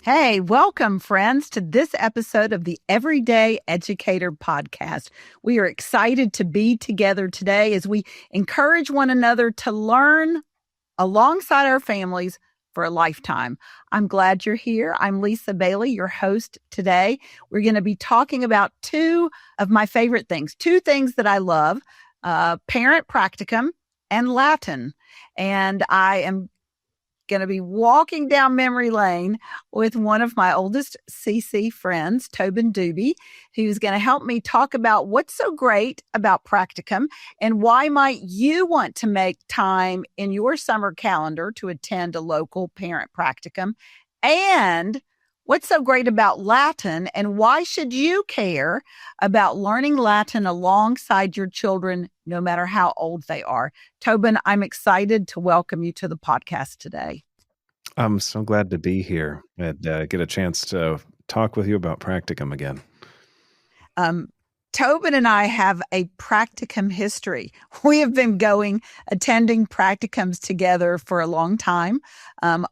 Hey, welcome, friends, to this episode of the Everyday Educator Podcast. We are excited to be together today as we encourage one another to learn alongside our families for a lifetime. I'm glad you're here. I'm Lisa Bailey, your host today. We're going to be talking about two of my favorite things, two things that I love, Parent Practicum and Latin. And I am going to be walking down memory lane with one of my oldest CC friends, Tobin Duby, who's going to help me talk about what's so great about practicum and why might you want to make time in your summer calendar to attend a local parent practicum, and what's so great about Latin and why should you care about learning Latin alongside your children, no matter how old they are. Tobin, I'm excited to welcome you to the podcast today. I'm so glad to be here and get a chance to talk with you about practicum again. Tobin and I have a practicum history. We have been attending practicums together for a long time.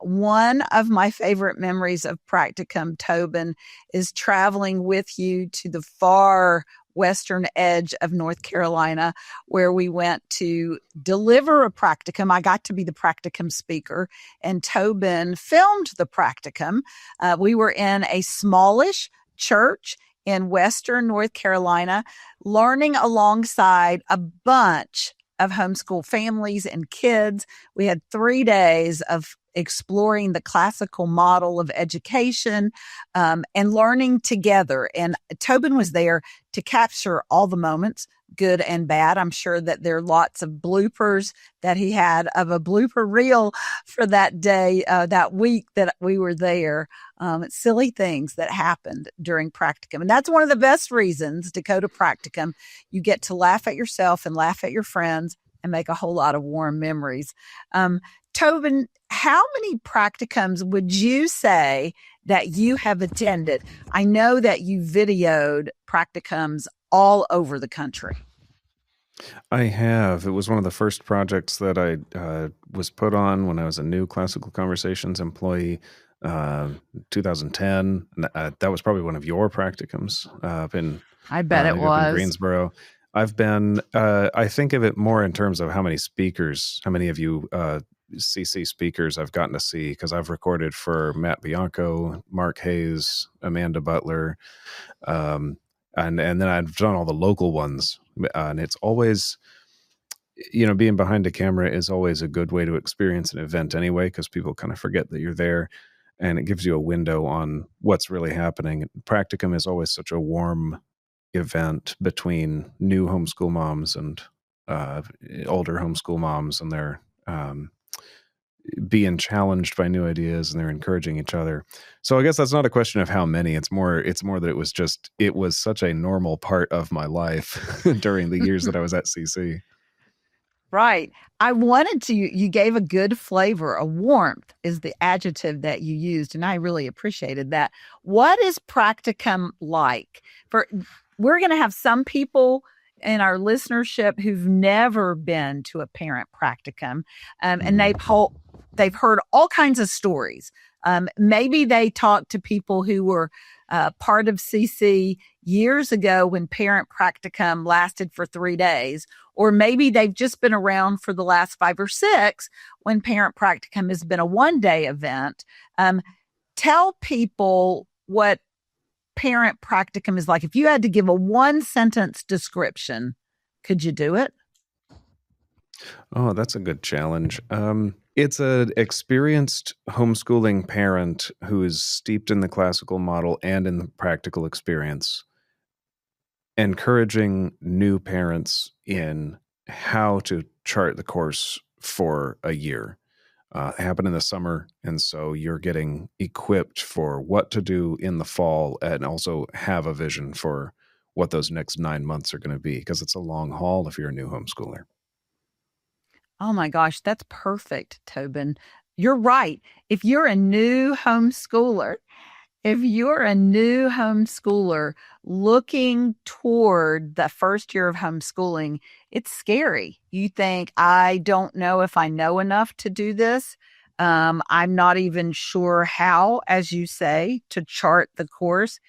One of my favorite memories of practicum, Tobin, is traveling with you to the far western edge of North Carolina, where we went to deliver a practicum. I got to be the practicum speaker, and Tobin filmed the practicum. We were in a smallish church in Western North Carolina, learning alongside a bunch of homeschool families and kids. We had 3 days of exploring the classical model of education and learning together. And Tobin was there to capture all the moments, good and bad. I'm sure that there are lots of bloopers that he had of a blooper reel for that day, that week that we were there. Silly things that happened during practicum. And that's one of the best reasons to go to practicum. You get to laugh at yourself and laugh at your friends and make a whole lot of warm memories. Tobin, how many practicums would you say that you have attended? I know that you videoed practicums all over the country. I have. It was one of the first projects that I was put on when I was a new Classical Conversations employee, 2010. That was probably one of your practicums I bet it was. In Greensboro. I've been, I think of it more in terms of how many speakers, how many of you CC speakers I've gotten to see, because I've recorded for Matt Bianco, Mark Hayes, Amanda Butler, and then I've done all the local ones. And it's always, being behind a camera is always a good way to experience an event anyway, because people kind of forget that you're there, and it gives you a window on what's really happening. Practicum is always such a warm event between new homeschool moms and older homeschool moms, and they're being challenged by new ideas and they're encouraging each other. So I guess that's not a question of how many. It's more that it was such a normal part of my life during the years that I was at CC. Right. You gave a good flavor. A warmth is the adjective that you used, and I really appreciated that. What is practicum like? We're going to have some people in our listenership who've never been to a parent practicum, and they've heard all kinds of stories. Maybe they talked to people who were part of CC years ago when parent practicum lasted for 3 days, or maybe they've just been around for the last 5 or 6 when parent practicum has been a one-day event. Tell people what parent practicum is like. If you had to give a 1-sentence description, could you do it? Oh, that's a good challenge. It's an experienced homeschooling parent who is steeped in the classical model and in the practical experience, encouraging new parents in how to chart the course for a year. Happen in the summer, and so you're getting equipped for what to do in the fall, and also have a vision for what those next 9 months are going to be, because it's a long haul if you're a new homeschooler. Oh my gosh, that's perfect, Tobin. You're right. If you're a new homeschooler looking toward the first year of homeschooling, it's scary. You think, I don't know if I know enough to do this. I'm not even sure how, as you say, to chart the course.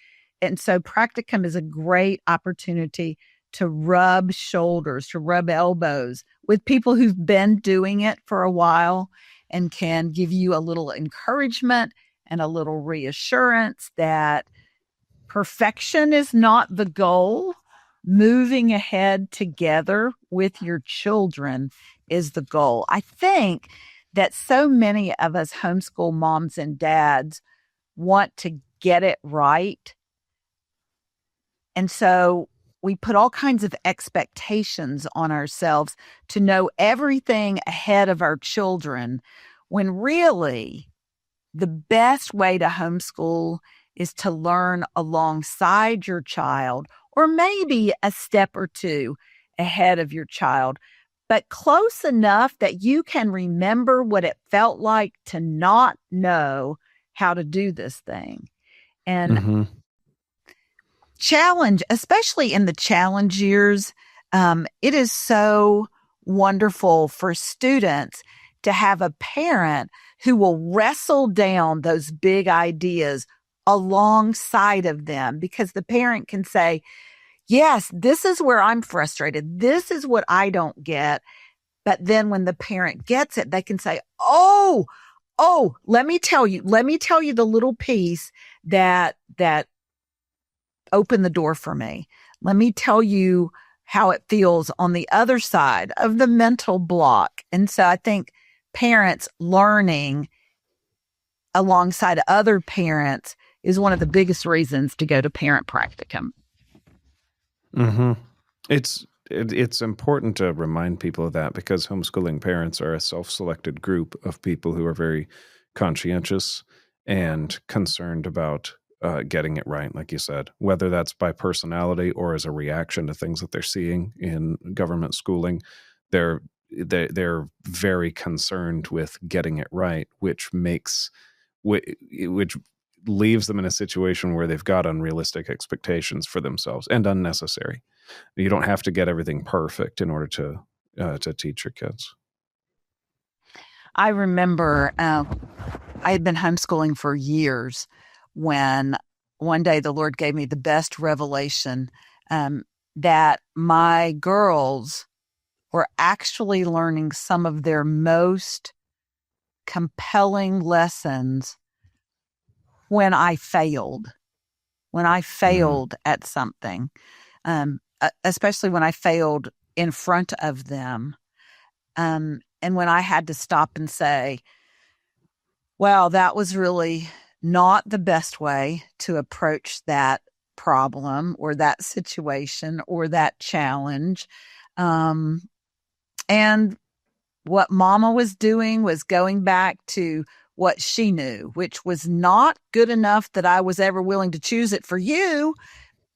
And so practicum is a great opportunity to rub shoulders, to rub elbows with people who've been doing it for a while and can give you a little encouragement and a little reassurance that perfection is not the goal. Moving ahead together with your children is the goal. I think that so many of us homeschool moms and dads want to get it right. And so we put all kinds of expectations on ourselves to know everything ahead of our children, when really the best way to homeschool is to learn alongside your child, or maybe a step or two ahead of your child, but close enough that you can remember what it felt like to not know how to do this thing. And challenge, especially in the challenge years, it is so wonderful for students to have a parent who will wrestle down those big ideas alongside of them, because the parent can say, yes, this is where I'm frustrated. This is what I don't get. But then when the parent gets it, they can say, oh, let me tell you the little piece that opened the door for me. Let me tell you how it feels on the other side of the mental block. And so I think parents learning alongside other parents is one of the biggest reasons to go to Parent Practicum. It's important to remind people of that, because homeschooling parents are a self-selected group of people who are very conscientious and concerned about getting it right, like you said, whether that's by personality or as a reaction to things that they're seeing in government schooling. They're very concerned with getting it right, which leaves them in a situation where they've got unrealistic expectations for themselves, and unnecessary. You don't have to get everything perfect in order to teach your kids. I remember I had been homeschooling for years when one day the Lord gave me the best revelation that my girls were actually learning some of their most compelling lessons when I failed at something, especially when I failed in front of them. And when I had to stop and say, well, that was really not the best way to approach that problem or that situation or that challenge. And what Mama was doing was going back to what she knew, which was not good enough that I was ever willing to choose it for you,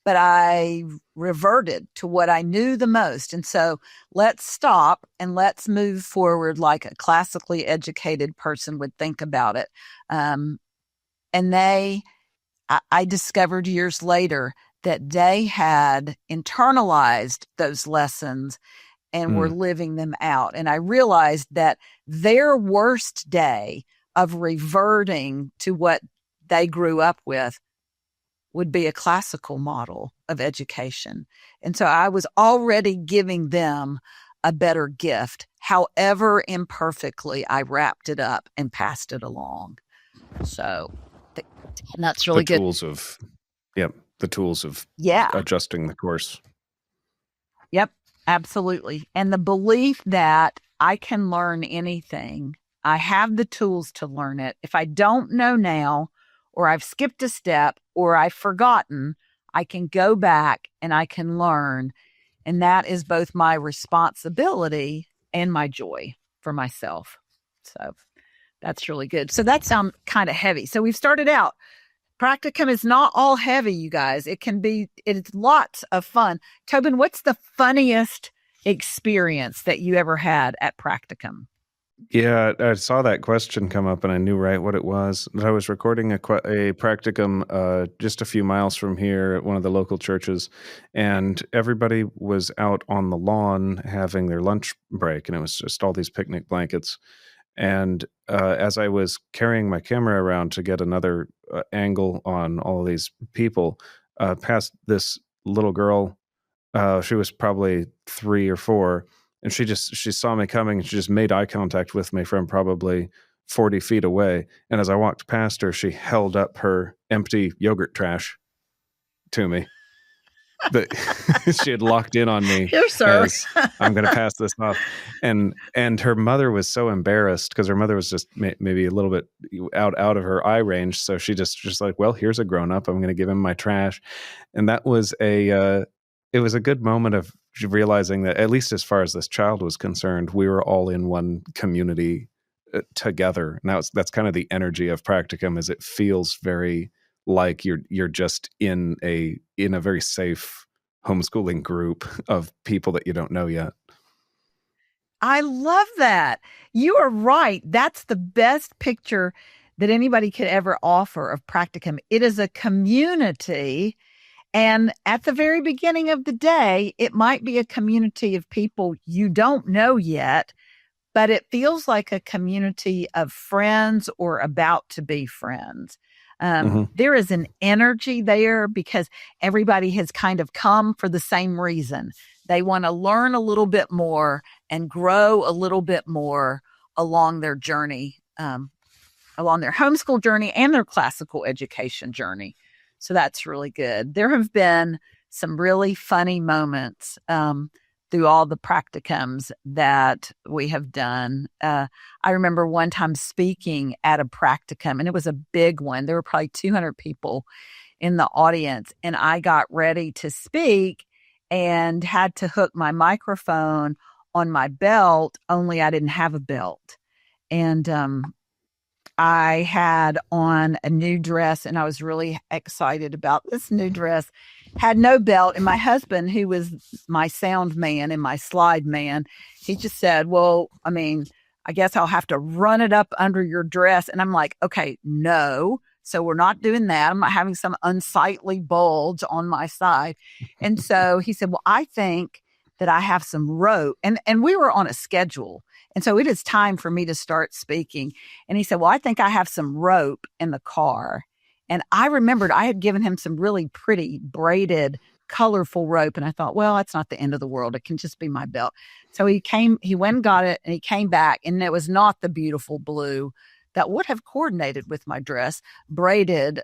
but I reverted to what I knew the most. And so let's stop and let's move forward like a classically educated person would think about it. And I discovered years later that they had internalized those lessons and were living them out. And I realized that their worst day of reverting to what they grew up with would be a classical model of education. And so I was already giving them a better gift, however imperfectly I wrapped it up and passed it along. So that's really good. The tools of adjusting the course. Yep, absolutely. And the belief that I can learn anything. I have the tools to learn it. If I don't know now, or I've skipped a step, or I've forgotten, I can go back and I can learn. And that is both my responsibility and my joy for myself. So that's really good. So that sounds kind of heavy. So we've started out. Practicum is not all heavy, you guys. It's lots of fun. Tobin, what's the funniest experience that you ever had at Practicum? Yeah, I saw that question come up and I knew right what it was. I was recording a practicum just a few miles from here at one of the local churches, and everybody was out on the lawn having their lunch break, and it was just all these picnic blankets. And as I was carrying my camera around to get another angle on all of these people, past this little girl, she was probably 3 or 4, and she saw me coming, and she just made eye contact with me from probably 40 feet away. And as I walked past her, she held up her empty yogurt trash to me. That she had locked in on me Here, sir. as I'm going to pass this off, and her mother was so embarrassed because her mother was just maybe a little bit out of her eye range, so she just like, well, here's a grown up, I'm going to give him my trash. And that was it was a good moment of realizing that, at least as far as this child was concerned, we were all in one community together. Now that's kind of the energy of practicum, is it feels very like you're just in a very safe homeschooling group of people that you don't know yet. I love that. You are right. That's the best picture that anybody could ever offer of practicum. It is a community. And at the very beginning of the day, it might be a community of people you don't know yet, but it feels like a community of friends or about to be friends. There is an energy there because everybody has kind of come for the same reason. They want to learn a little bit more and grow a little bit more along their journey, along their homeschool journey and their classical education journey. So that's really good. There have been some really funny moments through all the practicums that we have done. I remember one time speaking at a practicum, and it was a big one. There were probably 200 people in the audience, and I got ready to speak and had to hook my microphone on my belt, only I didn't have a belt. And I had on a new dress, and I was really excited about this new dress. Had no belt, and my husband, who was my sound man and my slide man, he just said, well, I mean, I guess I'll have to run it up under your dress. And I'm like, okay, no. So we're not doing that. I'm not having some unsightly bulge on my side. And so he said, well, I think that I have some rope. And we were on a schedule. And so it is time for me to start speaking. And he said, well, I think I have some rope in the car. And I remembered I had given him some really pretty braided, colorful rope. And I thought, well, that's not the end of the world. It can just be my belt. So he went and got it, and he came back, and it was not the beautiful blue that would have coordinated with my dress, braided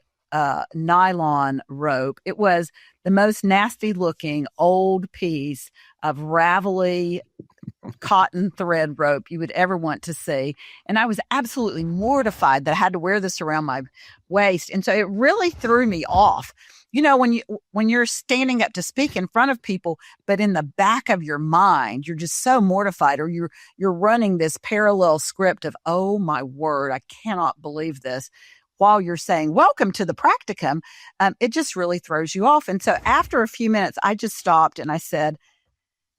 nylon rope. It was the most nasty looking old piece of ravelly cotton thread rope you would ever want to see. And I was absolutely mortified that I had to wear this around my waist. And so it really threw me off. You know, when you're standing up to speak in front of people, but in the back of your mind, you're just so mortified, or you're running this parallel script of, oh my word, I cannot believe this, while you're saying, welcome to the practicum. It just really throws you off. And so after a few minutes, I just stopped and I said,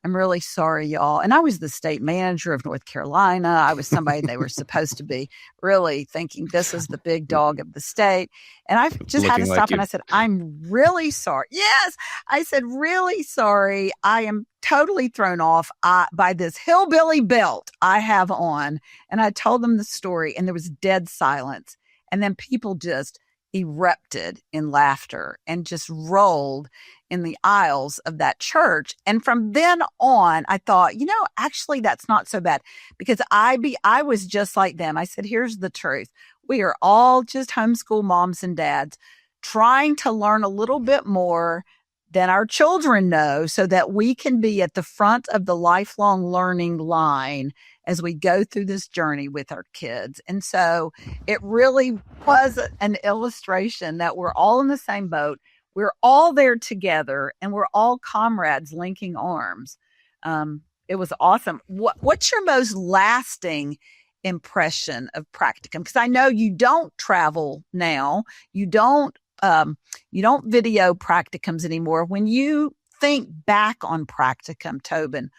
I'm really sorry, y'all. And I was the state manager of North Carolina. I was somebody they were supposed to be really thinking this is the big dog of the state. And I just had to stop, and I said, I'm really sorry. Yes, I said, really sorry. I am totally thrown off by this hillbilly belt I have on. And I told them the story, and there was dead silence. And then people just erupted in laughter and just rolled in the aisles of that church. And from then on, I thought, you know, actually, that's not so bad, because I was just like them. I said, here's the truth. We are all just homeschool moms and dads trying to learn a little bit more than our children know, so that we can be at the front of the lifelong learning line as we go through this journey with our kids. And so it really was an illustration that we're all in the same boat. We're all there together, and we're all comrades linking arms. It was awesome. What's your most lasting impression of practicum? Because I know you don't travel now. You don't video practicums anymore. When you think back on practicum, Tobin,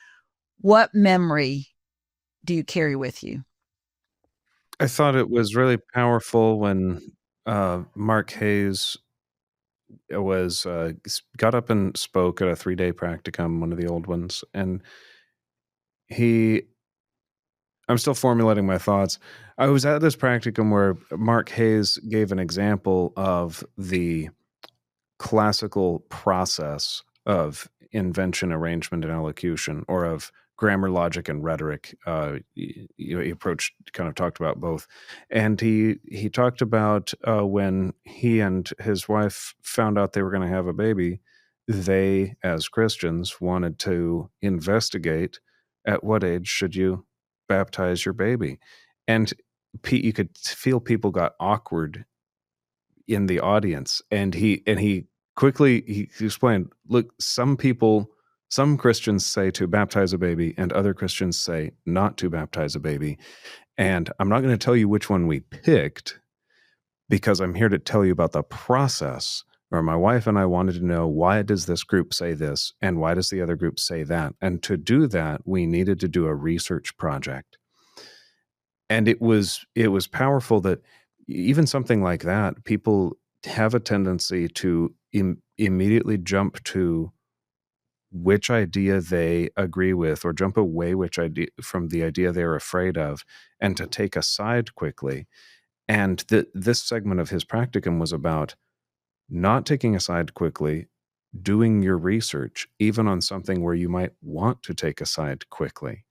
what memory do you carry with you? I thought it was really powerful when Mark Hayes was got up and spoke at a 3-day practicum, one of the old ones, and he I'm still formulating my thoughts. I was at this practicum where Mark Hayes gave an example of the classical process of invention, arrangement, and elocution, or of grammar, logic, and rhetoric. He approached, kind of talked about both, and he talked about when he and his wife found out they were going to have a baby. They, as Christians, wanted to investigate at what age should you baptize your baby, and you could feel people got awkward in the audience, and he quickly he explained, look, some Christians say to baptize a baby and other Christians say not to baptize a baby, and I'm not going to tell you which one we picked because I'm here to tell you about the process where my wife and I wanted to know, why does this group say this and why does the other group say that, and to do that we needed to do a research project. And it was powerful that even something like that, people have a tendency to immediately jump to which idea they agree with, or jump away from the idea they're afraid of, and to take a side quickly. And this segment of his practicum was about not taking a side quickly, doing your research, even on something where you might want to take a side quickly,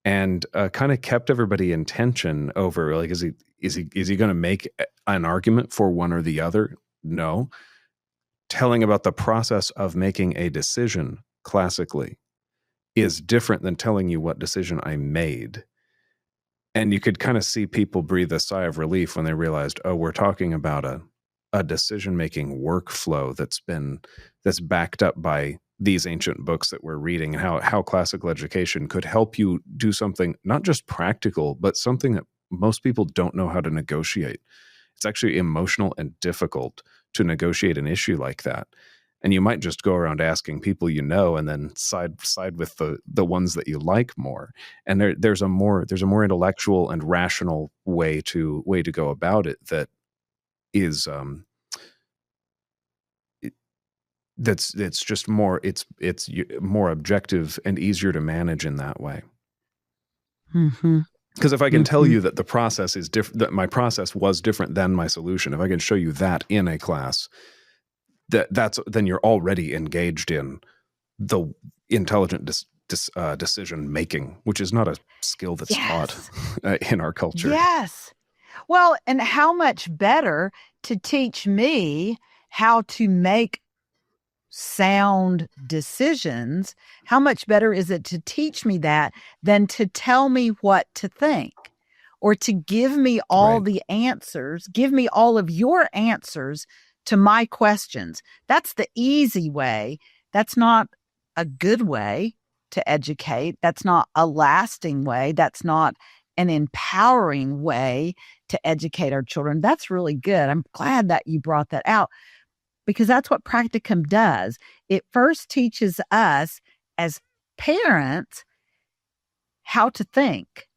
and kind of kept everybody in tension over, like, is he going to make an argument for one or the other? No. Telling about the process of making a decision classically is different than telling you what decision I made. And you could kind of see people breathe a sigh of relief when they realized, oh, we're talking about a decision-making workflow that's backed up by these ancient books that we're reading, and how classical education could help you do something not just practical, but something that most people don't know how to negotiate. It's actually emotional and difficult to negotiate an issue like that. And you might just go around asking people you know, and then side with the ones that you like more. And there's a more intellectual and rational way to go about it that is it's just more, it's more objective and easier to manage in that way. Mm-hmm. Because if I can tell you that the process is different, that my process was different than my solution, if I can show you that in a class, then you're already engaged in the intelligent decision making, which is not a skill that's taught in our culture. Yes. Well, and how much better to teach me how to make sound decisions, how much better is it to teach me that than to tell me what to think, or to give me all the answers, give me all of your answers to my questions. That's the easy way. That's not a good way to educate. That's not a lasting way. That's not an empowering way to educate our children. That's really good. I'm glad that you brought that out, because that's what practicum does. It first teaches us as parents how to think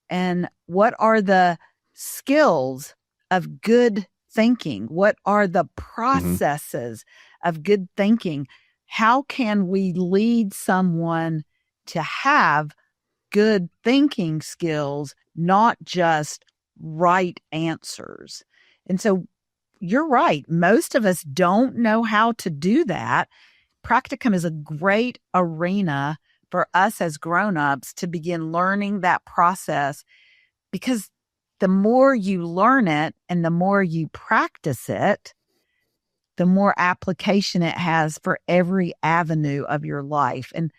and what are the skills of good thinking. What are the processes of good thinking? How can we lead someone to have good thinking skills, not just right answers? And so you're right. Most of us don't know how to do that. Practicum is a great arena for us as grown-ups to begin learning that process, because the more you learn it and the more you practice it, the more application it has for every avenue of your life. And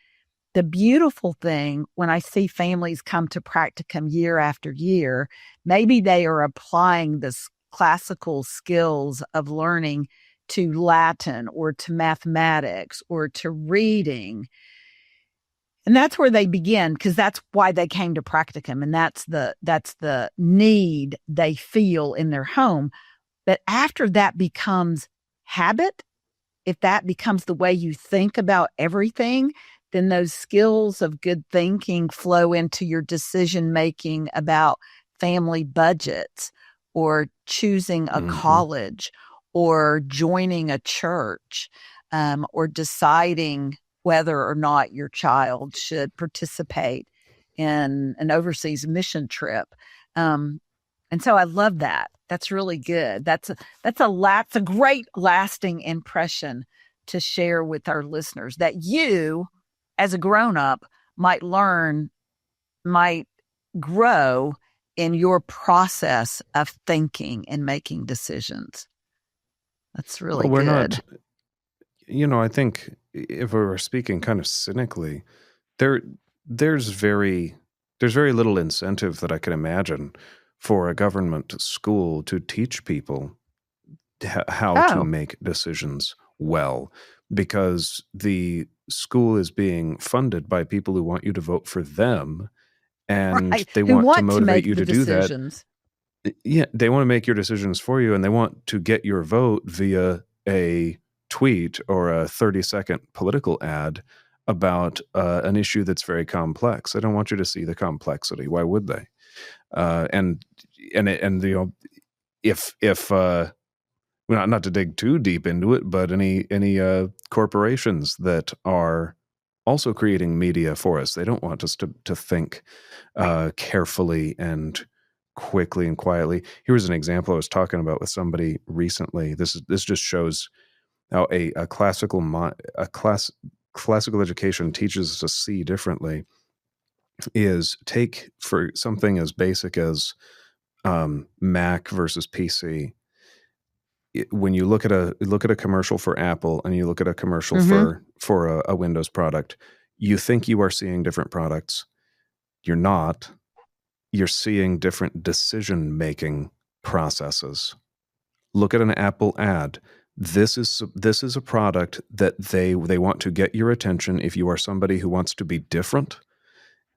the beautiful thing when I see families come to practicum year after year, maybe they are applying this classical skills of learning to Latin or to mathematics or to reading. And that's where they begin, because that's why they came to practicum, and that's the need they feel in their home. But after that becomes habit, if that becomes the way you think about everything, then those skills of good thinking flow into your decision making about family budgets, or choosing a college, or joining a church, or deciding whether or not your child should participate in an overseas mission trip. And so I love that. That's really good. That's a great lasting impression to share with our listeners, that you, as a grown-up, might grow in your process of thinking and making decisions. That's really Well, we're good. not, I think if we were speaking kind of cynically, there there's very little incentive that I can imagine for a government school to teach people how to Oh, make decisions well, because the school is being funded by people who want you to vote for them, and right. they Who want to want to motivate make you the to do that. decisions. Yeah, they want to make your decisions for you, and they want to get your vote via a tweet or a 30-second political ad about an issue that's very complex. They don't want you to see the complexity. Why would they? And if well, not to dig too deep into it, but any corporations that are also creating media for us, they don't want us to think Right. carefully and quickly and quietly. Here was an example I was talking about with somebody recently. This just shows how a classical education teaches us to see differently. Is take for something as basic as Mac versus PC. When you look at a commercial for Apple and you look at a commercial Mm-hmm. for a Windows product, you think you are seeing different products. You're not. You're seeing different decision-making processes. Look at an Apple ad. This is a product that they want to get your attention if you are somebody who wants to be different,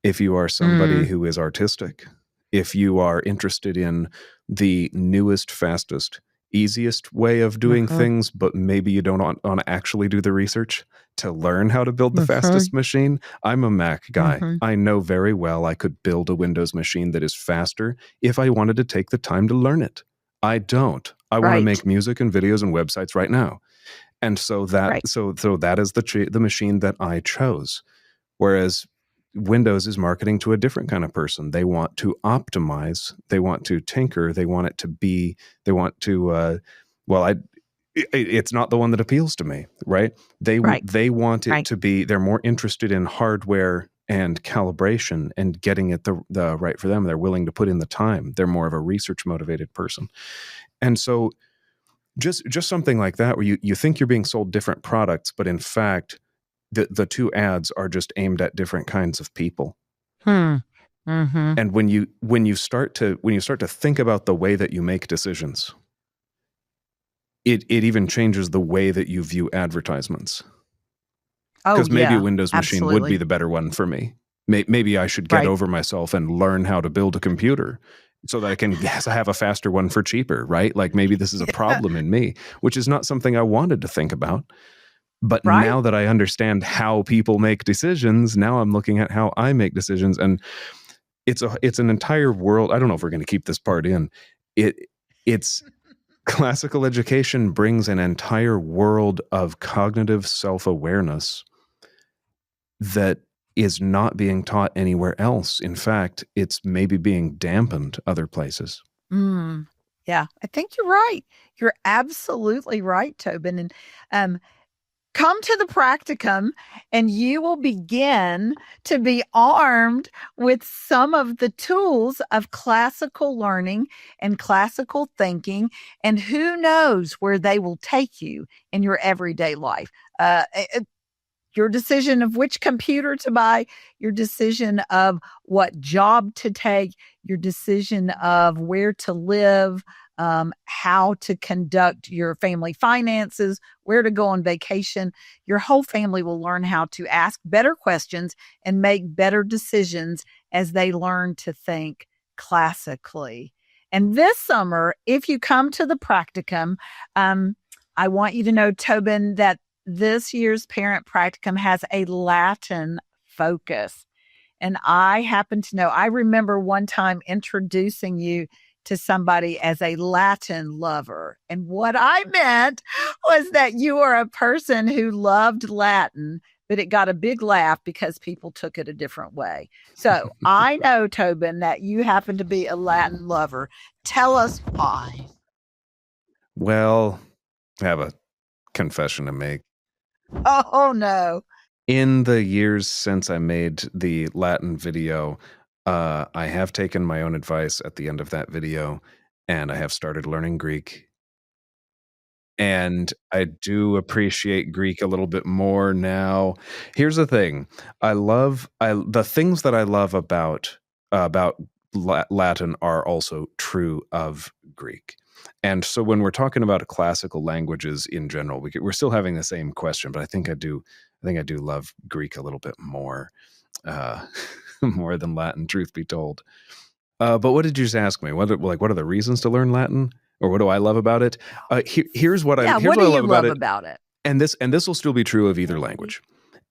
if you are somebody Mm, who is artistic, if you are interested in the newest, fastest, easiest way of doing mm-hmm. things, but maybe you don't want to actually do the research to learn how to build the Mm-hmm. fastest machine. I'm a Mac guy. Mm-hmm. I know very well I could build a Windows machine that is faster if I wanted to take the time to learn it. I don't. I want to Right. make music and videos and websites right now. And so that Right. so that is the machine that I chose. Whereas Windows is marketing to a different kind of person. They want to optimize, they want to tinker, they want it to be, they want to, it's not the one that appeals to me, right? Right. They want it Right. to be, they're more interested in hardware and calibration and getting it the right for them. They're willing to put in the time. They're more of a research motivated person. And so just something like that, where you think you're being sold different products, but in fact, the two ads are just aimed at different kinds of people. Hmm. Mm-hmm. And when you start to think about the way that you make decisions, it even changes the way that you view advertisements. Oh, Because maybe a yeah. Windows machine would be Absolutely. the better one for me. Maybe I should get Right. over myself and learn how to build a computer so that I can have a faster one for cheaper, right? Like maybe this is a problem in me, which is not something I wanted to think about. But Right. now that I understand how people make decisions, now I'm looking at how I make decisions, and it's an entire world. I don't know if we're going to keep this part in. It's classical education brings an entire world of cognitive self-awareness that is not being taught anywhere else. In fact, it's maybe being dampened other places. Mm. Yeah. I think you're right. You're absolutely right, Tobin. And um, come to the practicum and you will begin to be armed with some of the tools of classical learning and classical thinking. And who knows where they will take you in your everyday life. Your decision of which computer to buy, your decision of what job to take, your decision of where to live, how to conduct your family finances, where to go on vacation. Your whole family will learn how to ask better questions and make better decisions as they learn to think classically. And this summer, if you come to the practicum, I want you to know, Tobin, that this year's Parent Practicum has a Latin focus. And I happen to know, I remember one time introducing you to somebody as a Latin lover. And what I meant was that you are a person who loved Latin but it got a big laugh because people took it a different way. So I know, Tobin, that you happen to be a Latin lover. Tell us why. Well, I have a confession to make. Oh, no. In the years since I made the Latin video, I have taken my own advice at the end of that video, and I have started learning Greek. And I do appreciate Greek a little bit more now. Here's the thing. The things that I love about Latin are also true of Greek. And so when we're talking about classical languages in general, we're still having the same question, but I think I do love Greek a little bit more, uh, more than Latin, truth be told. But what did you just ask me? What are the reasons to learn Latin, or what do I love about it? Here's what Yeah, here's what what do I you love about love it, about it? and this will still be true of either language.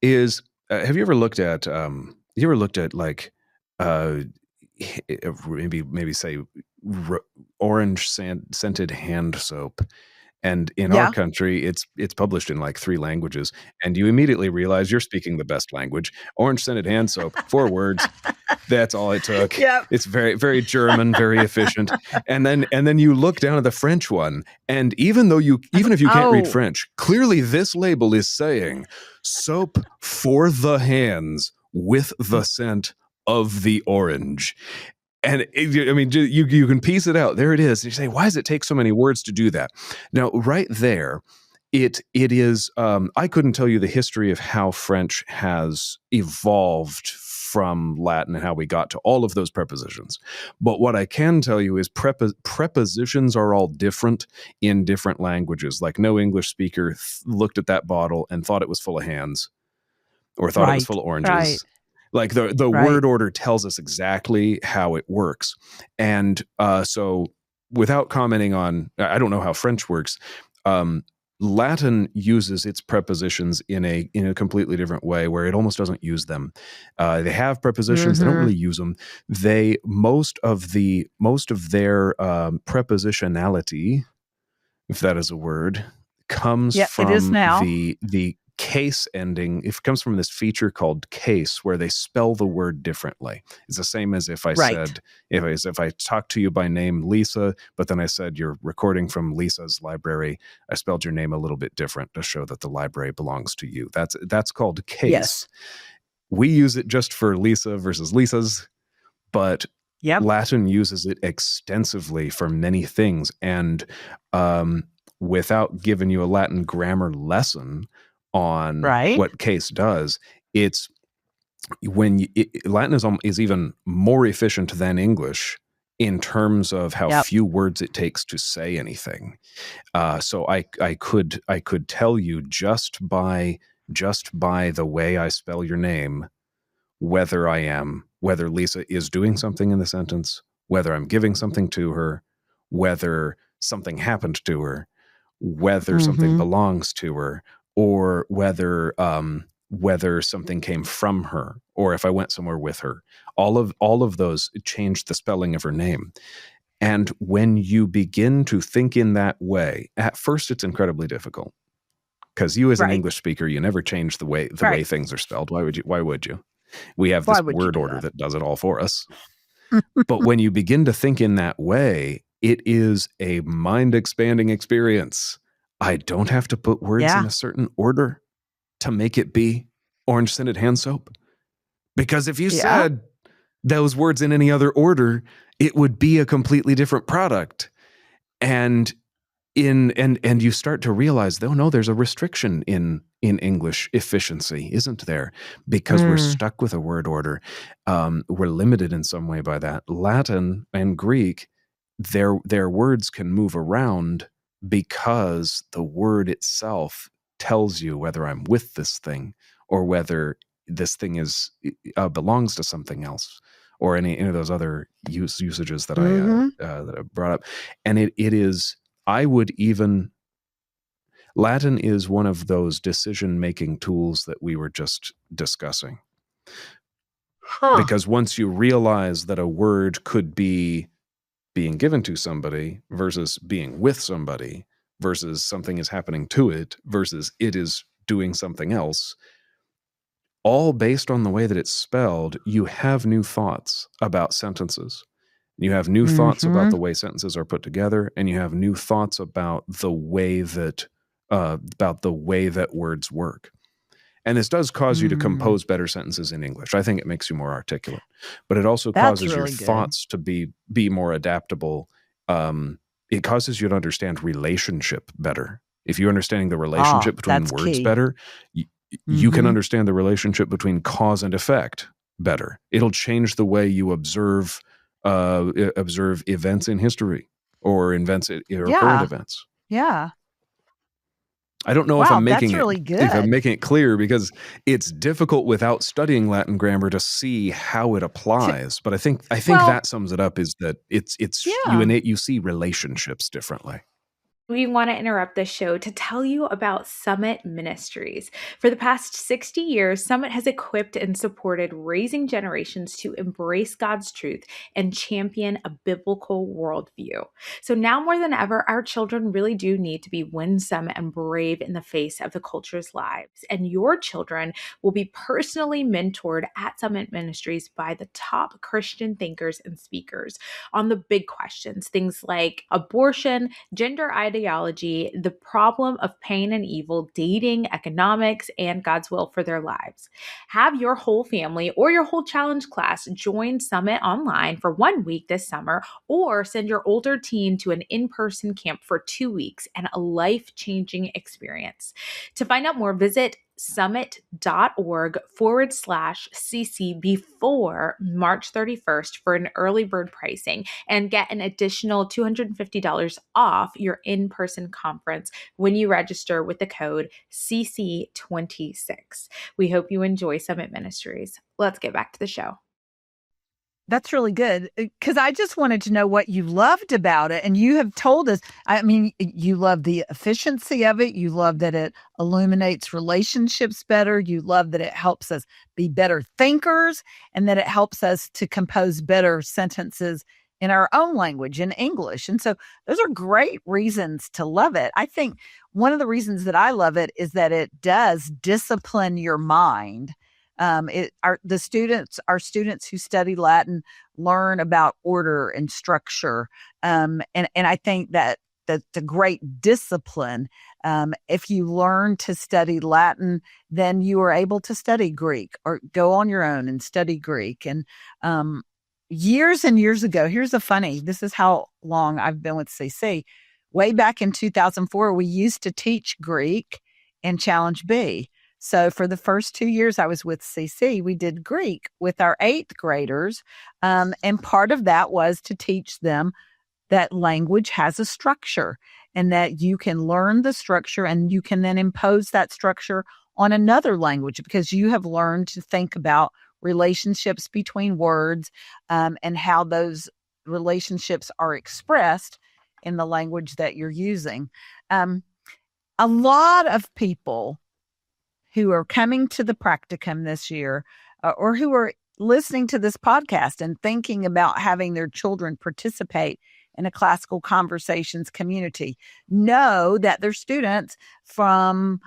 Is have you ever looked at like uh, maybe say orange scented hand soap? And in our Yeah. country, it's published in like 3 languages, and you immediately realize you're speaking the best language. Orange scented hand soap, 4 words. That's all it took. Yep. It's very, very German, very efficient. And then you look down at the French one, and even if you can't read Oh, French, clearly this label is saying soap for the hands with the scent of the orange. And you can piece it out. There it is. You say, why does it take so many words to do that? Now, right there, it is. I couldn't tell you the history of how French has evolved from Latin and how we got to all of those prepositions. But what I can tell you is prepositions are all different in different languages. Like no English speaker looked at that bottle and thought it was full of hands or thought it was full right, of oranges. right, Like the right. word order tells us exactly how it works. And so without commenting on, I don't know how French works, Latin uses its prepositions in a completely different way where it almost doesn't use them. They have prepositions, they don't Mhm. really use them. Most of their prepositionality, if that is a word, comes Yeah, it is from now. the case ending. It comes from this feature called case, where they spell the word differently. It's the same as if I Right. said, if I talked to you by name Lisa, but then I said you're recording from Lisa's library, I spelled your name a little bit different to show that the library belongs to you. That's called case. Yes. We use it just for Lisa versus Lisa's, but Yep. Latin uses it extensively for many things. And without giving you a Latin grammar lesson on Right. what case does, it's Latin is even more efficient than English in terms of how Yep. few words it takes to say anything. So I could tell you just by the way I spell your name whether Lisa is doing something in the sentence, whether I'm giving something to her, whether something happened to her, whether something Mhm. belongs to her, or whether something came from her, or if I went somewhere with her. All of those changed the spelling of her name. And when you begin to think in that way, at first it's incredibly difficult because you as an Right. English speaker, you never change the way Right. things are spelled. Why would you? We have Why this would you word do order that? that does it all for us. But when you begin to think in that way, it is a mind expanding experience. I don't have to put words in Yeah. a certain order to make it be orange scented hand soap. Because if you Yeah. said those words in any other order, it would be a completely different product. And and you start to realize, though, no, there's a restriction in English efficiency, isn't there? Because we're Mm. stuck with a word order. We're limited in some way by that. Latin and Greek, their words can move around because the word itself tells you whether I'm with this thing or whether this thing is belongs to something else, or any of those other usages Mhm. that I brought up. And it is, I would even, Latin is one of those decision making tools that we were just discussing. Huh. Because once you realize that a word could be being given to somebody versus being with somebody versus something is happening to it versus it is doing something else, all based on the way that it's spelled, you have new thoughts about sentences. You have new thoughts about the way sentences are put together, and you have new thoughts about the way that words work. And this does cause you to compose better sentences in English. I think it makes you more articulate, but it also That's causes your really good. thoughts to be more adaptable. It causes you to understand relationship better. If you're understanding the relationship between That's words key. better, you can understand the relationship between cause and effect better. It'll change the way you observe events in history or current Yeah. events. Yeah. I don't know Wow, that's really if I'm good. making it clear, because it's difficult without studying Latin grammar to see how it applies. But I think Well, that sums it up, is that it's yeah. you see relationships differently. We want to interrupt this show to tell you about Summit Ministries. For the past 60 years, Summit has equipped and supported raising generations to embrace God's truth and champion a biblical worldview. So now more than ever, our children really do need to be winsome and brave in the face of the culture's lives. And your children will be personally mentored at Summit Ministries by the top Christian thinkers and speakers on the big questions, things like abortion, gender ideology, the problem of pain and evil, dating, economics, and God's will for their lives. Have your whole family or your whole challenge class join Summit online for 1 week this summer, or send your older teen to an in-person camp for 2 weeks and a life-changing experience. To find out more, visit summit.org/CC before March 31st for an early bird pricing, and get an additional $250 off your in-person conference when you register with the code CC26. We hope you enjoy Summit Ministries. Let's get back to the show. That's really good, because I just wanted to know what you loved about it. And you have told us, I mean, you love the efficiency of it. You love that it illuminates relationships better. You love that it helps us be better thinkers, and that it helps us to compose better sentences in our own language, in English. And so those are great reasons to love it. I think one of the reasons that I love it is that it does discipline your mind. Our students who study Latin learn about order and structure, and I think that the great discipline. If you learn to study Latin, then you are able to study Greek or go on your own and study Greek. And years and years ago, this is how long I've been with CC. Way back in 2004, we used to teach Greek in Challenge B. So for the first 2 years I was with CC, we did Greek with our 8th graders. And part of that was to teach them that language has a structure, and that you can learn the structure and you can then impose that structure on another language, because you have learned to think about relationships between words, and how those relationships are expressed in the language that you're using. A lot of people who are coming to the practicum this year, or who are listening to this podcast and thinking about having their children participate in a classical conversations community, know that their students from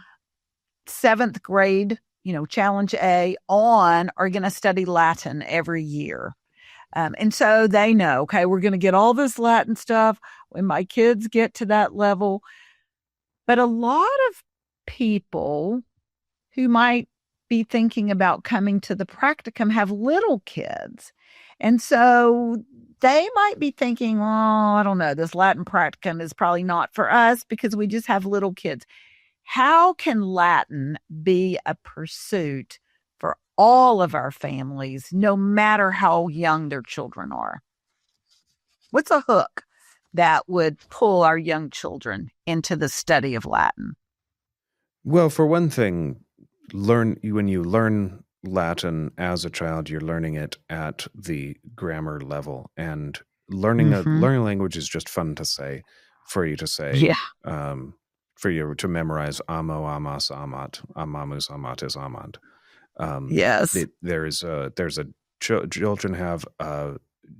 7th grade, Challenge A on, are going to study Latin every year. And so they know, okay, we're going to get all this Latin stuff when my kids get to that level. But a lot of people who might be thinking about coming to the practicum have little kids. And so they might be thinking, I don't know, this Latin practicum is probably not for us because we just have little kids. How can Latin be a pursuit for all of our families, no matter how young their children are? What's a hook that would pull our young children into the study of Latin? Well, for one thing, when you learn Latin as a child, you're learning it at the grammar level, and learning a language is just fun to say, for you to say, for you to memorize amo, amas, amat, amamus, amatis, amant. Yes. Children have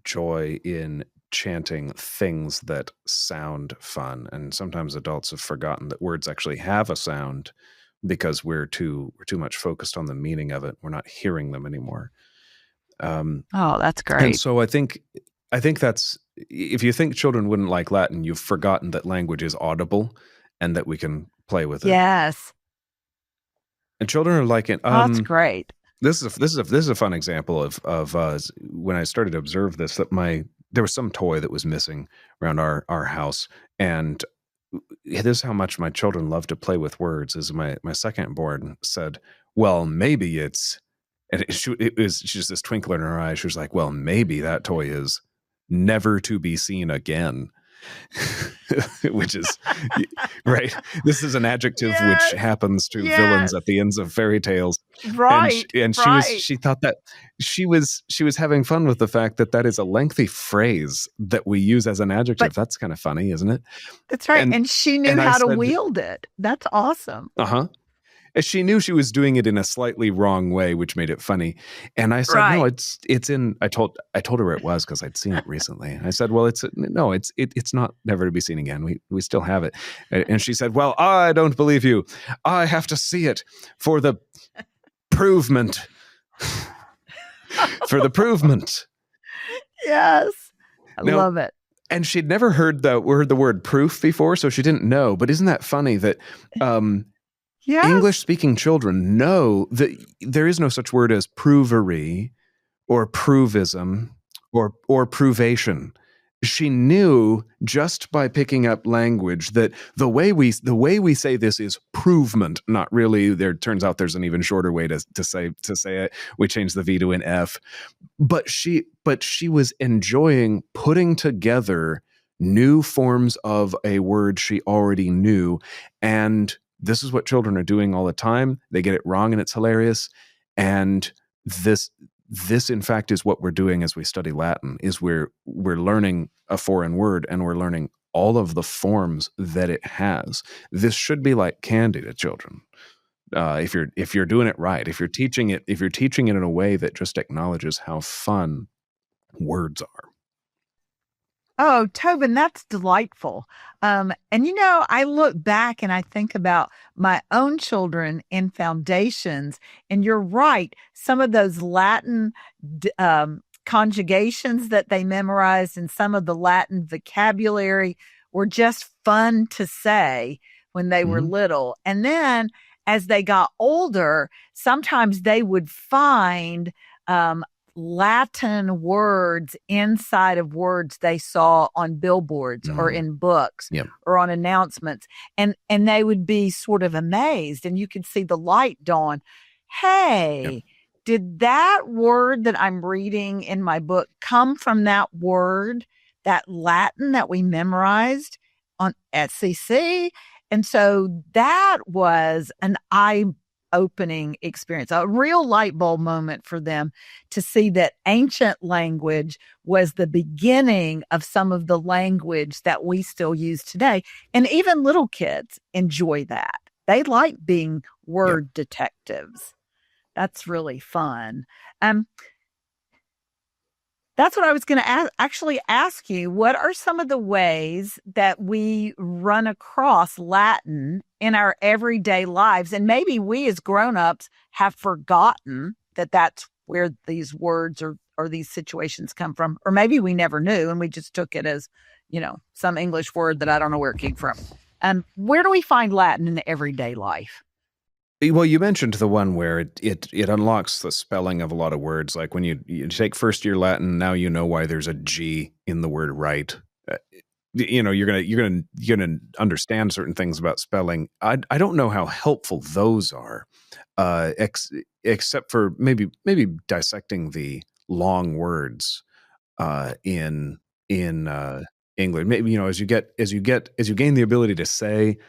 joy in chanting things that sound fun, and sometimes adults have forgotten that words actually have a sound because we're too much focused on the meaning of it. We're not hearing them anymore. Oh, that's And great. so I think that's, if you think children wouldn't like Latin, you've forgotten that language is audible and that we can play with it. Yes. And children are like it. Oh, that's great. This is a fun example of when I started to observe this, that there was some toy that was missing around our house, and this is how much my children love to play with words. Is my second born said, "Well, maybe it's," and it was just this twinkle in her eye. She was like, "Well, maybe that toy is never to be seen again." Which is right. This is an adjective which happens to villains at the ends of fairy tales. Right. And she thought that she was having fun with the fact that is a lengthy phrase that we use as an adjective. That's kind of funny, isn't it? That's right. And she knew how to wield it. That's awesome. Uh-huh. She knew she was doing it in a slightly wrong way, which made it funny. And I said, "No, it's in." I told her where it was because I'd seen it recently. I said, "Well, it's not never to be seen again. We still have it." And she said, "Well, I don't believe you. I have to see it for the provement." For the provement. Yes, I love it. And she'd never heard the word proof before, so she didn't know. But isn't that funny that yes. English-speaking children know that there is no such word as pruvery or pruvism or pruvation. She knew just by picking up language that the way we say this is provement, not really. There turns out there's an even shorter way to say it. We changed the V to an F. But she was enjoying putting together new forms of a word she already knew, and this is what children are doing all the time. They get it wrong and it's hilarious. And this in fact is what we're doing as we study Latin, is we're learning a foreign word and we're learning all of the forms that it has. This should be like candy to children. If you're doing it right, if you're teaching it in a way that just acknowledges how fun words are. Oh, Tobin, that's delightful. And I look back and I think about my own children in foundations, and you're right. Some of those Latin conjugations that they memorized and some of the Latin vocabulary were just fun to say when they were little. And then as they got older, sometimes they would find Latin words inside of words they saw on billboards or in books or on announcements. And they would be sort of amazed, and you could see the light dawn. Hey, did that word that I'm reading in my book come from that word, that Latin that we memorized at CC? And so that was an eye-opening experience, a real light bulb moment for them to see that ancient language was the beginning of some of the language that we still use today. And even little kids enjoy that. They like being word detectives. That's really fun. That's what I was going to actually ask you. What are some of the ways that we run across Latin in our everyday lives? And maybe we as grown-ups have forgotten that that's where these words or these situations come from. Or maybe we never knew and we just took it as, some English word that I don't know where it came from. Where do we find Latin in the everyday life? Well, you mentioned the one where it unlocks the spelling of a lot of words. Like when you take first year Latin, now you know why there's a G in the word right. You're gonna understand certain things about spelling. I don't know how helpful those are, except for maybe dissecting the long words in English. Maybe as you gain the ability to say.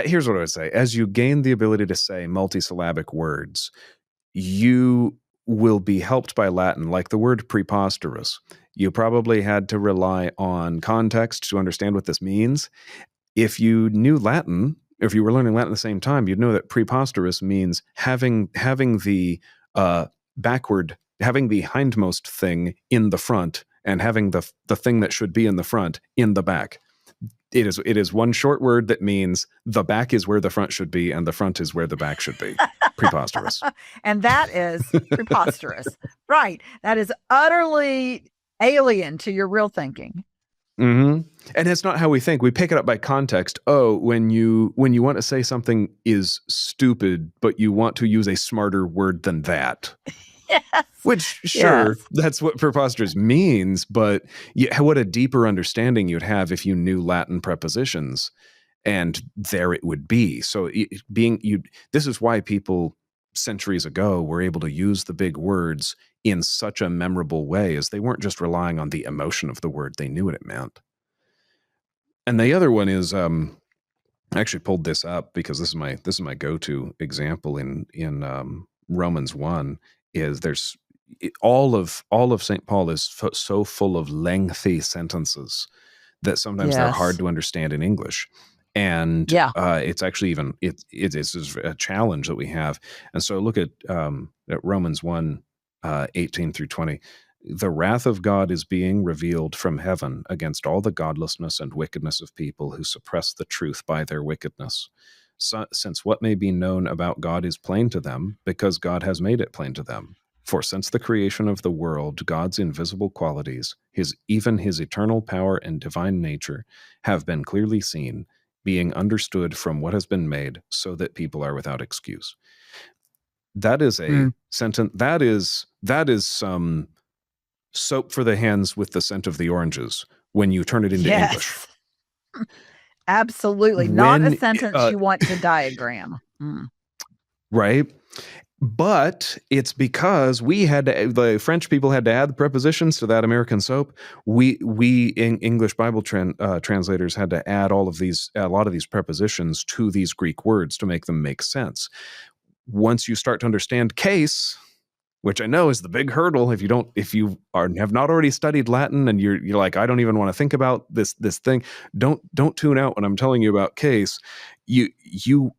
Here's what I would say. As you gain the ability to say multisyllabic words, you will be helped by Latin, like the word preposterous. You probably had to rely on context to understand what this means. If you knew Latin, if you were learning Latin at the same time, you'd know that preposterous means having the hindmost thing in the front and having the thing that should be in the front in the back. It is one short word that means the back is where the front should be and the front is where the back should be. Preposterous. And that is preposterous. Right. That is utterly alien to your real thinking. Mm-hmm. And it's not how we think. We pick it up by context. Oh, when you want to say something is stupid, but you want to use a smarter word than that. Yes. Which, sure, Yes. that's what preposterous means, but what a deeper understanding you'd have if you knew Latin prepositions, and there it would be. So this is why people centuries ago were able to use the big words in such a memorable way, as they weren't just relying on the emotion of the word. They knew what it meant. And the other one is, I actually pulled this up because this is my go-to example in Romans 1. Is there's all of St. Paul is so full of lengthy sentences that sometimes they're hard to understand in English. And it's actually even it is a challenge that we have. And so look at Romans 1, 18 through 20. The wrath of God is being revealed from heaven against all the godlessness and wickedness of people who suppress the truth by their wickedness. Since what may be known about God is plain to them, because God has made it plain to them. For since the creation of the world, God's invisible qualities, even his eternal power and divine nature, have been clearly seen, being understood from what has been made, so that people are without excuse. That is a sentence. That is some soap for the hands with the scent of the oranges when you turn it into English. Absolutely. Not a sentence you want to diagram. Right? But it's because the French people had to add the prepositions to that American soap. We in English Bible translators had to add a lot of these prepositions to these Greek words to make them make sense. Once you start to understand case, which I know is the big hurdle if you have not already studied Latin and you're like, I don't even want to think about this thing. Don't tune out when I'm telling you about case. You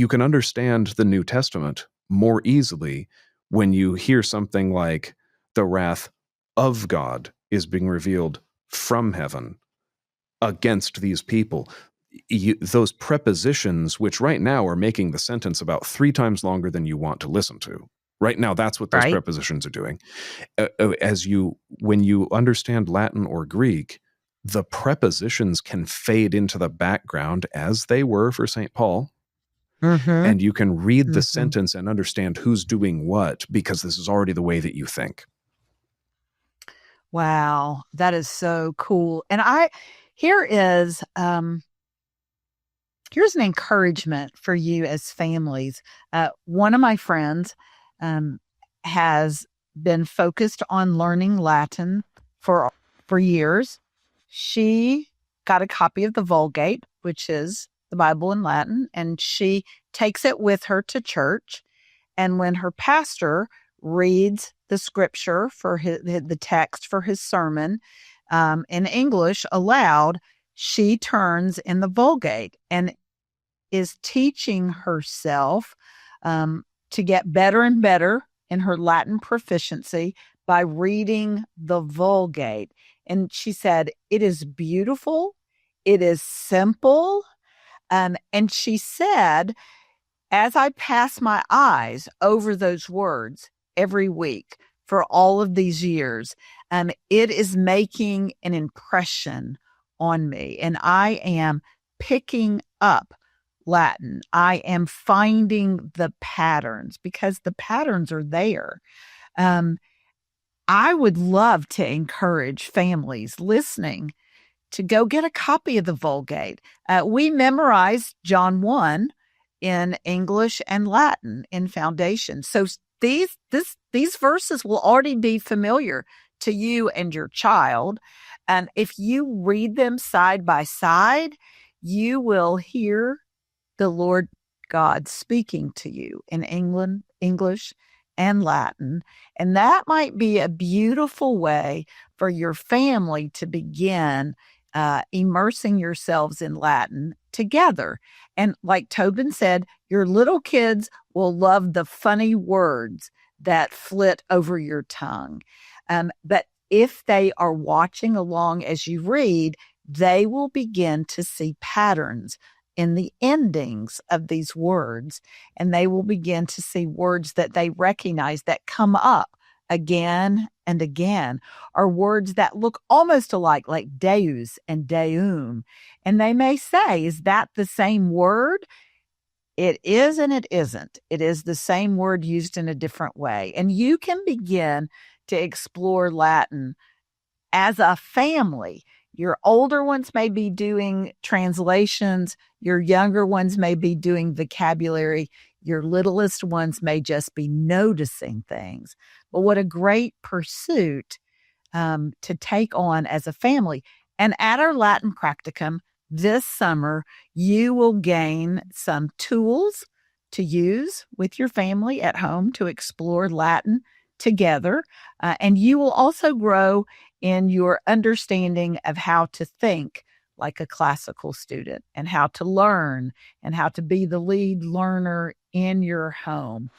can understand the New Testament more easily when you hear something like the wrath of God is being revealed from heaven against these people. Those prepositions, which right now are making the sentence about 3 times longer than you want to listen to. Right now, that's what those prepositions are doing. When you understand Latin or Greek, the prepositions can fade into the background as they were for St. Paul. And you can read the sentence and understand who's doing what, because this is already the way that you think. Wow, that is so cool. And here's an encouragement for you as families. One of my friends has been focused on learning Latin for years. She got a copy of the Vulgate, which is the Bible in Latin, and she takes it with her to church. And when her pastor reads the scripture for the text for his sermon in English aloud, she turns in the Vulgate and is teaching herself to get better and better in her Latin proficiency by reading the Vulgate. And she said, it is beautiful. It is simple. And she said, as I pass my eyes over those words every week for all of these years, it is making an impression on me. And I am picking up Latin. I am finding the patterns because the patterns are there. I would love to encourage families listening to go get a copy of the Vulgate. We memorized John 1 in English and Latin in foundation. So these verses will already be familiar to you and your child. And if you read them side by side, you will hear the Lord God speaking to you in English and Latin. And that might be a beautiful way for your family to begin immersing yourselves in Latin together. And like Tobin said, your little kids will love the funny words that flit over your tongue. But if they are watching along as you read, they will begin to see patterns in the endings of these words, and they will begin to see words that they recognize that come up again and again, are words that look almost alike, like deus and deum. And they may say, is that the same word? It is and it isn't. It is the same word used in a different way. And you can begin to explore Latin as a family. Your older ones may be doing translations. Your younger ones may be doing vocabulary. Your littlest ones may just be noticing things. But what a great pursuit to take on as a family. And at our Latin practicum this summer, you will gain some tools to use with your family at home to explore Latin together. And you will also grow in your understanding of how to think like a classical student and how to learn and how to be the lead learner in your home.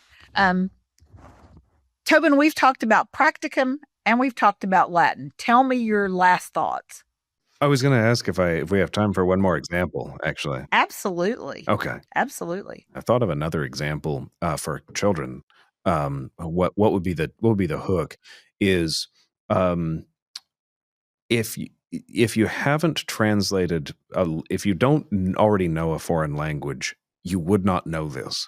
Tobin, we've talked about practicum and we've talked about Latin. Tell me your last thoughts. I was going to ask if we have time for one more example, actually. Absolutely. Okay. Absolutely. I thought of another example for children. What would be the hook is if you haven't translated, if you don't already know a foreign language, you would not know this.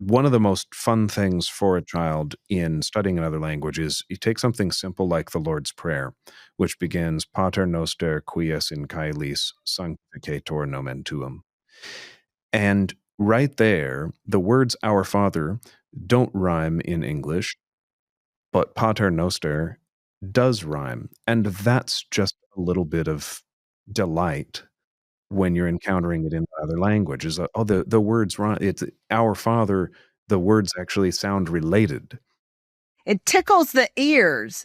One of the most fun things for a child in studying another language is you take something simple like the Lord's Prayer, which begins Pater noster qui es in caelis sanctificator nomen tuum. And right there, the words Our Father don't rhyme in English, but Pater noster does rhyme. And that's just a little bit of delight when you're encountering it in another language. Is the words rhyme. It's Our Father. The words actually sound related. It tickles the ears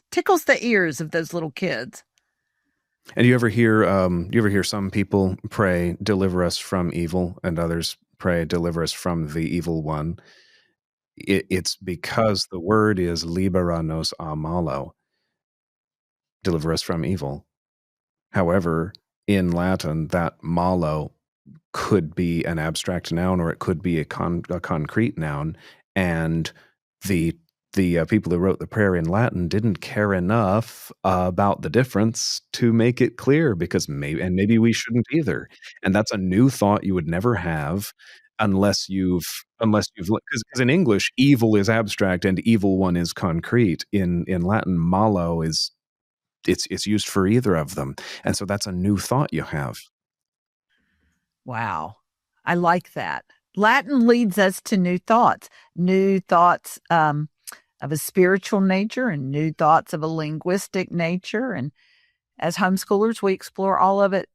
of those little kids. And you ever hear some people pray, "Deliver us from evil," and others pray, "Deliver us from the evil one." It's because the word is "libera nos a malo," deliver us from evil. However, in Latin, that malo could be an abstract noun or it could be a concrete noun. And the people who wrote the prayer in Latin didn't care enough about the difference to make it clear, because maybe we shouldn't either. And that's a new thought you would never have unless you've because in English, evil is abstract and evil one is concrete. In Latin, malo is it's used for either of them. And so that's a new thought you have. Wow. I like that. Latin leads us to new thoughts of a spiritual nature and new thoughts of a linguistic nature. And as homeschoolers, we explore all of it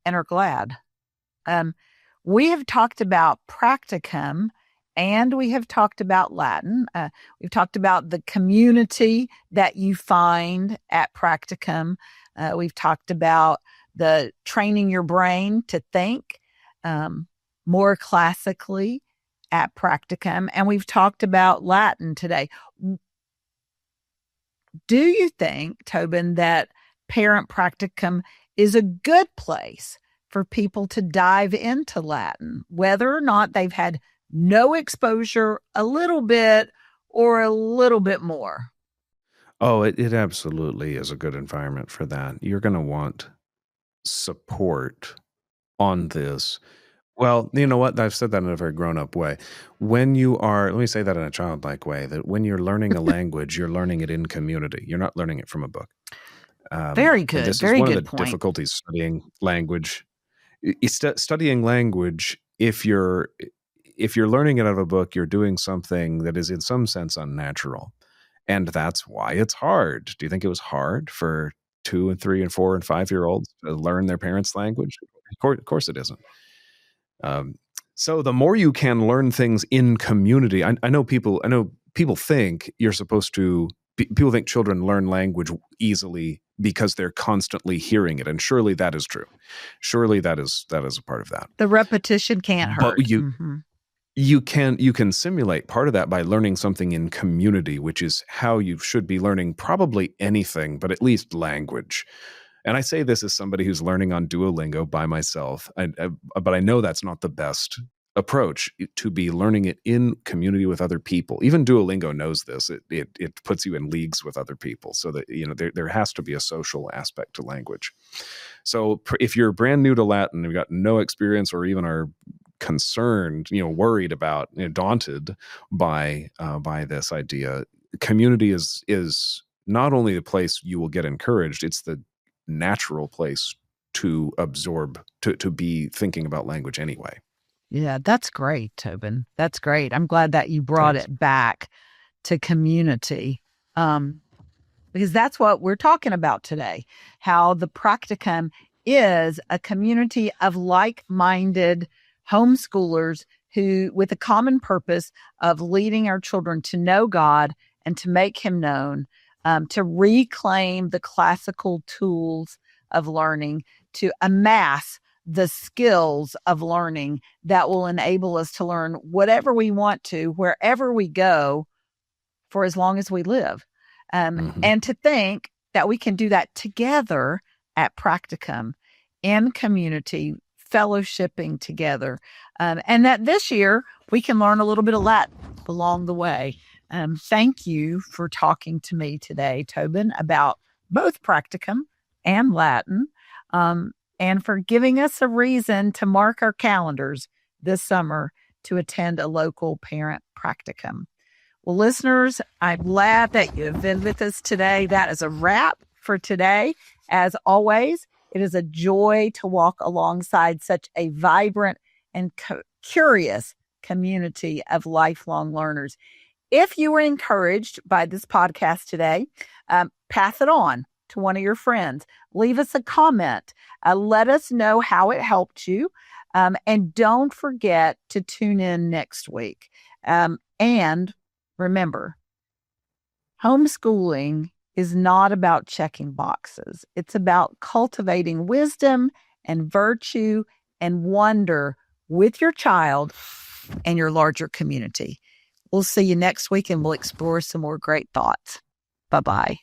and are glad. We have talked about practicum and we have talked about Latin. We've talked about the community that you find at practicum. We've talked about the training your brain to think more classically at practicum. And we've talked about Latin today. Do you think, Tobin, that Parent Practicum is a good place for people to dive into Latin, whether or not they've had no exposure, a little bit, or a little bit more? Oh, it absolutely is a good environment for that. You're going to want support on this. Well, you know what? I've said that in a very grown-up way. Let me say that in a childlike way, that when you're learning a language, you're learning it in community. You're not learning it from a book. Very good. This Very is one good of the point. difficulties studying language. Studying language, if you're learning it out of a book, you're doing something that is in some sense unnatural. And that's why it's hard. Do you think it was hard for 2 and 3 and 4 and 5-year-olds to learn their parents' language? Of course it isn't. So the more you can learn things in community, I know people think you're supposed to. People think children learn language easily because they're constantly hearing it, and surely that is true. Surely that is a part of that. The repetition can't hurt. But you can simulate part of that by learning something in community, which is how you should be learning probably anything, but at least language. And I say this as somebody who's learning on Duolingo by myself, but I know that's not the best approach to be learning it in community with other people. Even Duolingo knows this. It puts you in leagues with other people, so that there has to be a social aspect to language. So if you're brand new to Latin, you've got no experience, or even are concerned, worried about, daunted by this idea, community is not only the place you will get encouraged, it's the natural place to absorb, to be thinking about language anyway. Yeah, that's great, Tobin. That's great. I'm glad that you brought it back to community, because that's what we're talking about today, how the practicum is a community of like-minded homeschoolers who, with a common purpose of leading our children to know God and to make him known, to reclaim the classical tools of learning, to amass the skills of learning that will enable us to learn whatever we want to, wherever we go, for as long as we live. And to think that we can do that together at Practicum, in community, fellowshipping together. And that this year we can learn a little bit of Latin along the way. Thank you for talking to me today, Tobin, about both Practicum and Latin. And for giving us a reason to mark our calendars this summer to attend a local parent practicum. Well, listeners, I'm glad that you've been with us today. That is a wrap for today. As always, it is a joy to walk alongside such a vibrant and curious community of lifelong learners. If you were encouraged by this podcast today, pass it on to one of your friends. Leave us a comment. Let us know how it helped you. And don't forget to tune in next week. And remember, homeschooling is not about checking boxes. It's about cultivating wisdom and virtue and wonder with your child and your larger community. We'll see you next week, and we'll explore some more great thoughts. Bye-bye.